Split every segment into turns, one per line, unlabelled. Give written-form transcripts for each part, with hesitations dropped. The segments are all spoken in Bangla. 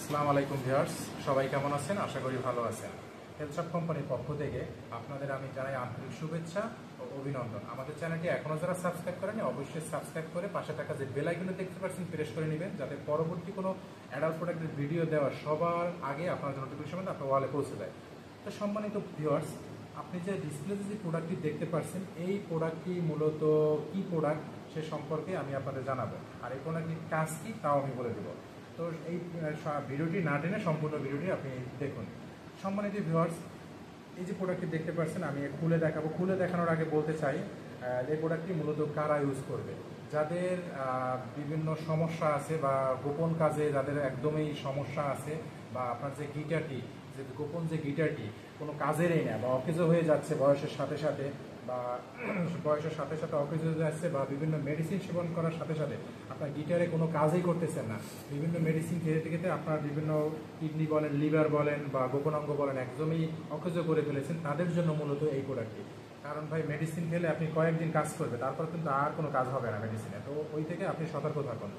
আসসালামু আলাইকুম ভিউয়ার্স, সবাই কেমন আছেন? আশা করি ভালো আছেন। হেলথশপ কোম্পানির পক্ষ থেকে আপনাদের আমি জানাই আন্তরিক শুভেচ্ছা ও অভিনন্দন। আমাদের চ্যানেলটি এখনও যারা সাবস্ক্রাইব করেনি অবশ্যই সাবস্ক্রাইব করে পাশে থাকা যে বেল আইকনটি দেখতে পাচ্ছেন প্রেস করে নেবেন, যাতে পরবর্তী কোনো অ্যাডাল্ট প্রোডাক্টের ভিডিও দেওয়ার সবার আগে আপনার নোটিফিকেশন আপনার ওয়ালে পৌঁছে যায়। তো সম্মানিত ভিউয়ার্স, আপনি যে ডিসপ্লেতে যে প্রোডাক্টটি দেখতে পাচ্ছেন এই প্রোডাক্টটি মূলত কি প্রোডাক্ট সে সম্পর্কে আমি আপনাদের জানাবো, আর এই প্রোডাক্টটির কাজ কি তাও আমি বলে দেবো। তো এই ভিডিওটি না টেনে সম্পূর্ণ ভিডিওটি আপনি দেখুন। সম্মানিত ভিউয়ার্স, এই যে প্রোডাক্টটি দেখতে পাচ্ছেন আমি খুলে দেখাবো। খুলে দেখানোর আগে বলতে চাই এই প্রোডাক্টটি মূলত কারা ইউজ করবে, যাদের বিভিন্ন সমস্যা আছে বা গোপন কাজে যাদের একদমই সমস্যা আছে, বা আপনার যে গিটারটি যে গোপন যে গিটারটি কোনো কাজেরই না বা অকেজো হয়ে যাচ্ছে বয়সের সাথে সাথে, বা বয়সের সাথে সাথে অকেজো হয়ে যাচ্ছে, বা বিভিন্ন মেডিসিন সেবন করার সাথে সাথে আপনার গিটারে কোনো কাজই করতেছেন না, বিভিন্ন মেডিসিন খেতে খেতে আপনার বিভিন্ন কিডনি বলেন, লিভার বলেন বা গোপন অঙ্গ বলেন একদমই অকেজো করে ফেলেছেন, তাদের জন্য মূলত এই প্রোডাক্টটি। কারণ ভাই, মেডিসিন খেলে আপনি কয়েকদিন কাজ করবে, তারপর কিন্তু আর কোনো কাজ হবে না মেডিসিনে। তো ওই থেকে আপনি সতর্ক থাকুন।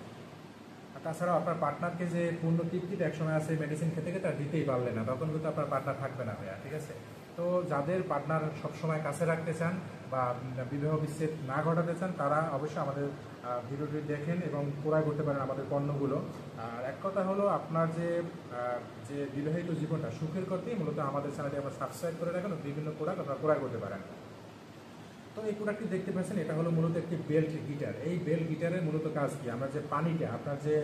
আর তাছাড়াও আপনার পার্টনারকে যে পূর্ণ তৃপ্তিটা একসময় আছে মেডিসিন খেতে খেতে আর দিতেই পারলে না, তখন কিন্তু আপনার পার্টনার থাকবে না ভাইয়া, ঠিক আছে? তো যাদের পার্টনার সবসময় কাছে রাখতে চান বা বিবাহ বিচ্ছেদ না ঘটাতে চান, তারা অবশ্যই আমাদের ভিডিওটি দেখেন এবং ক্রয় করতে পারেন আমাদের পণ্যগুলো। আর এক কথা হলো, আপনার যে যে বিবাহিত জীবনটা সুখের করতেই মূলত আমাদের চ্যানেলটি আমরা সাবস্ক্রাইব করে রাখেন, বিভিন্ন প্রোডাক্ট আপনারা ক্রয় করতে পারেন। তো এই প্রোডাক্টটি দেখতে পাচ্ছেন, এটা হলো মূলত একটি বেল্ট গিটার। এই বেল্ট গিটারের মূলত কাজ কি, আমরা যে পানিটা আপনার যে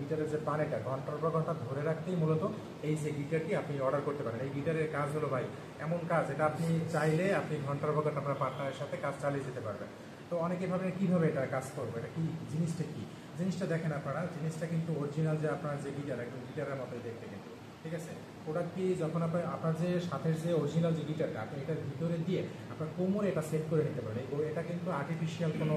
গিটারের যে পানিটা ঘন্টার পর ঘন্টা ধরে রাখতেই মূলত এই যে গিটারটি আপনি অর্ডার করতে পারেন। এই গিটারের কাজ হলো ভাই এমন কাজ, এটা আপনি চাইলে আপনি ঘন্টার পর ঘন্টা আপনার পার্টনারের সাথে কাজ চালিয়ে যেতে পারবেন। তো অনেকে ভাবেন কীভাবে এটা কাজ করবে, এটা কি জিনিসটা, কি জিনিসটা দেখেন আপনারা। জিনিসটা কিন্তু অরিজিনাল যে আপনার যে গিটার, একদম গিটারের মতোই দেখতে কিন্তু, ঠিক আছে? প্রোডাক্টটি যখন আপনার যে সাথের যে অরিজিনাল যে গিটারটা আপনি এটার ভিতরে দিয়ে আপনার কোমরে এটা সেট করে নিতে পারেন। এটা কিন্তু আর্টিফিশিয়াল কোনো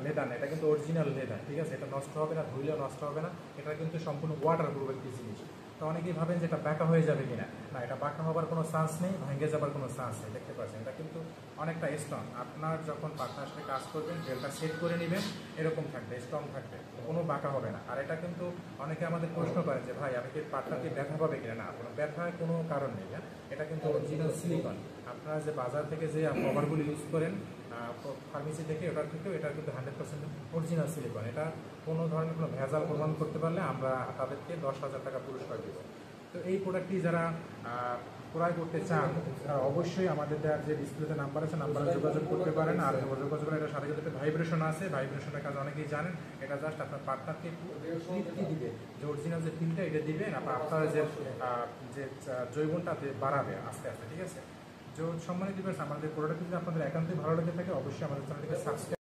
লেদার না, এটা কিন্তু অরিজিনাল লেদার, ঠিক আছে? এটা নষ্ট হবে না, ধুইলেও নষ্ট হবে না, এটা কিন্তু সম্পূর্ণ ওয়াটার প্রুফ একটি জিনিস। তো অনেকেই ভাবেন যে এটা বাঁকা হয়ে যাবে কিনা, না, এটা বাঁকা হবার কোনো চান্স নেই, ভেঙে যাবার কোনো চান্স নেই। দেখতে পাচ্ছেন এটা কিন্তু অনেকটা স্ট্রং। আপনার যখন পার্টনার সাথে কাজ করবেন, বেলটা সেট করে নেবেন, এরকম থাকবে, স্ট্রং থাকবে, কোনো বাঁকা হবে না। আর এটা কিন্তু অনেকে আমাদের প্রশ্ন করেন যে ভাই আমি কি পার্টনারকে ব্যথা পাবে কিনা, না, কোনো ব্যথার কোনো কারণ নেই। হ্যাঁ, এটা কিন্তু অরিজিনাল সিলিকন। আপনারা যে বাজার থেকে যে কভারগুলো ইউজ করেন ফার্মেসি থেকে, ওটার থেকেও এটা কিন্তু 100% অরিজিনাল সিলিকন। এটা কোনো ধরনের কোনো ভেজাল প্রমাণ করতে পারলে আমরা তাদেরকে 10,000 টাকা পুরস্কার দেবো। তো এই প্রোডাক্টটি যারা ক্রয় করতে চান তারা অবশ্যই আমাদের দেওয়ার যে ডিসপ্লেতে নাম্বার আছে, নাম্বারে যোগাযোগ করতে পারেন। আর যোগাযোগ করে এটার সাথে কিন্তু ভাইব্রেশন আছে, ভাইব্রেশনের কাজ অনেকেই জানেন। এটা জাস্ট আপনার পার্টনারকে তৃপ্তি দিবে, যে অরিজিনাল যে ফিলটা এটা দিবেন, আপনার যে জৈবনটা বাড়াবে আস্তে আস্তে, ঠিক আছে? সম্মানিত ভিউয়ার্স, আমাদের প্রোডাক্ট যদি আপনাদের একান্তই ভালো লেগে থাকে অবশ্যই আমাদের চ্যানেলটিকে সাবস্ক্রাইব